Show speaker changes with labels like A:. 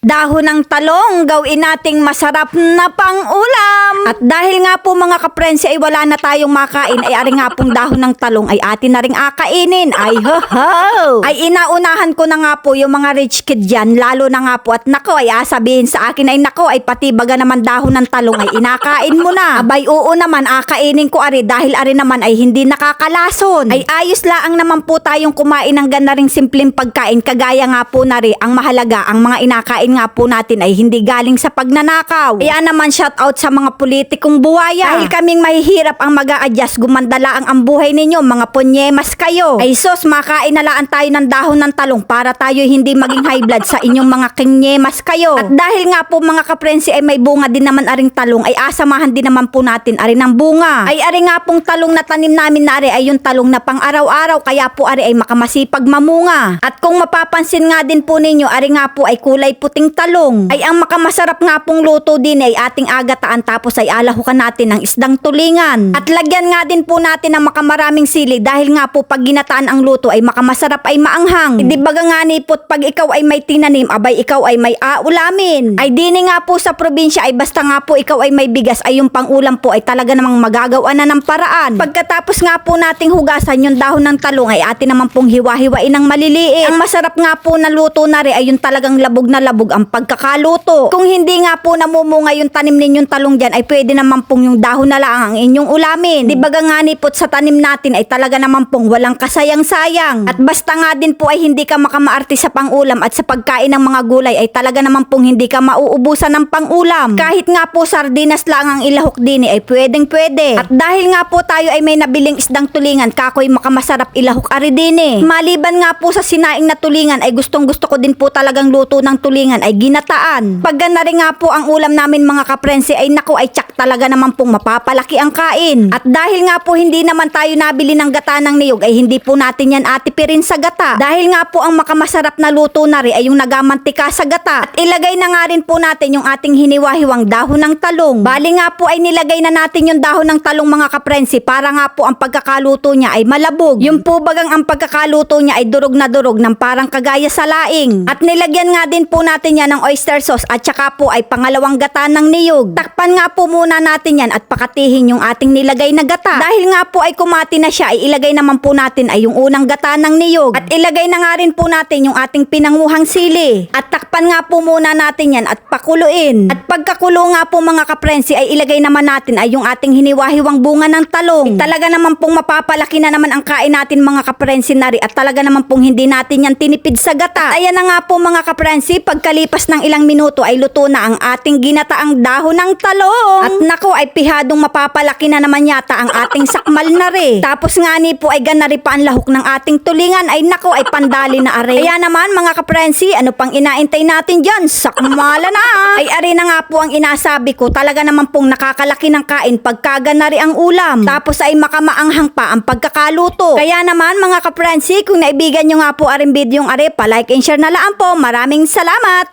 A: Dahon ng talong, gawin nating masarap na pang-ulam. At dahil nga po mga kaprensi ay wala na tayong makain, ay ari nga pong dahon ng talong ay atin na ring akainin. Ay ho ho! Ay inaunahan ko na nga po yung mga rich kid dyan, lalo na nga po at nako ay sabihin sa akin ay nako ay pati baga naman dahon ng talong ay inakain mo na. Abay oo naman akainin ko ari dahil ari naman ay hindi nakakalason. Ay ayos laang naman po tayong kumain ng ganaring simpleng pagkain kagaya nga po na rin ang mahalaga ang mga inakain nga po natin ay hindi galing sa pagnanakaw. Kaya naman shout out sa mga politikong buwaya. Dahil kaming mahihirap ang mag-a-adjust, gumandala ang buhay ninyo, mga punyemas kayo. Ay sos, makain na laan tayo ng dahon ng talong para tayo hindi maging high blood sa inyong mga kinyemas kayo. At dahil nga po mga kaprensi ay may bunga din naman aring talong, ay asamahan din naman po natin ari ng bunga. Ay ari nga pong talong na tanim namin na ari ay yung talong na pang araw-araw, kaya po ari ay makamasipag mamunga. At kung mapapansin nga din po ninyo, ari nga po ay kulay puting talong. Ay ang makamasarap nga pong luto din ay ating agataan tapos ay alahukan natin ng isdang tulingan. At lagyan nga din po natin ng makamaraming sili dahil nga po pag ginataan ang luto ay makamasarap ay maanghang. Di baga nga ni po pag ikaw ay may tinanim, abay ikaw ay may aulamin. Ay dini nga po sa probinsya ay basta nga po ikaw ay may bigas ay yung pangulam po ay talaga namang magagawa na ng paraan. Pagkatapos nga po nating hugasan yung dahon ng talong ay atin naman pong hiwa-hiwain ng maliliit. Ang masarap nga po na luto na rin ay yung talagang labog na labog ang pagkakaluto. Kung hindi nga po namumunga yung tanim ninyong talong dyan ay pwede naman pong yung dahon na lang ang inyong ulamin. Di baga nga ni po sa tanim natin ay talaga naman pong walang kasayang-sayang. At basta nga din po ay hindi ka makamaarte sa pangulam at sa pagkain ng mga gulay ay talaga naman pong hindi ka mauubusan ng pangulam. Kahit nga po sardinas lang ang ilahok din ay pwedeng pwede. At dahil nga po tayo ay may nabiling isdang tulingan, kakoy makamasarap ilahok ari din. Maliban nga po sa sinaing na tulingan ay gustong gusto ko din po talagang luto ng tulingan ay ginataan. Pag na rin nga po ang ulam namin mga kaprensi ay nako ay tsak talaga naman pong mapapalaki ang kain. At dahil nga po hindi naman tayo nabili ng gata ng niyog ay hindi po natin yan atipirin sa gata. Dahil nga po ang makamasarap na luto na rin ay yung nagamantika sa gata. At ilagay na nga rin po natin yung ating hiniwa-hiwang dahon ng talong. Bali nga po ay nilagay na natin yung dahon ng talong mga kaprensi para nga po ang pagkakaluto niya ay malabog. Yung po bagang ang pagkakaluto niya ay durog na durog ng parang kagaya sa laing. At nilagyan nga din po natin yan ng oyster sauce at saka po ay pangalawang gata ng niyog. Takpan nga po muna natin yan at pakatihin yung ating nilagay na gata. Dahil nga po ay kumati na siya ay ilagay naman po natin ay yung unang gata ng niyog. At ilagay na nga rin po natin yung ating pinanguhang sili. At takpan nga po muna natin yan at pakuluin. At pagkakulo nga po mga kaprensi ay ilagay naman natin ay yung ating hiniwa-hiwang bunga ng talong. Ay, talaga naman pong mapapalaki na naman ang kain natin mga kaprensi na rin at talaga naman pong hindi natin yan tinipid sa gata. At ayan na nga po mga kaprensi, pagkalipas ng ilang minuto ay luto na ang ating ginataang dahon ng talong. At nako ay pihadong mapapalaki na naman yata ang ating sakmal na rin. Tapos nga ni po ay ganari pa ang lahok ng ating tulingan ay nako ay pandali na are. Kaya naman mga kaprensi, ano pang inaintay natin dyan? Sakmala na! Ay are na nga po ang inasabi ko, talaga naman pong nakakalaki ng kain pagka ganari ang ulam. Tapos ay makamaanghang pa ang pagkakaluto. Kaya naman mga kaprensi, kung naibigan nyo nga po aring video yung are, pa-like and share na lang po. Maraming salamat!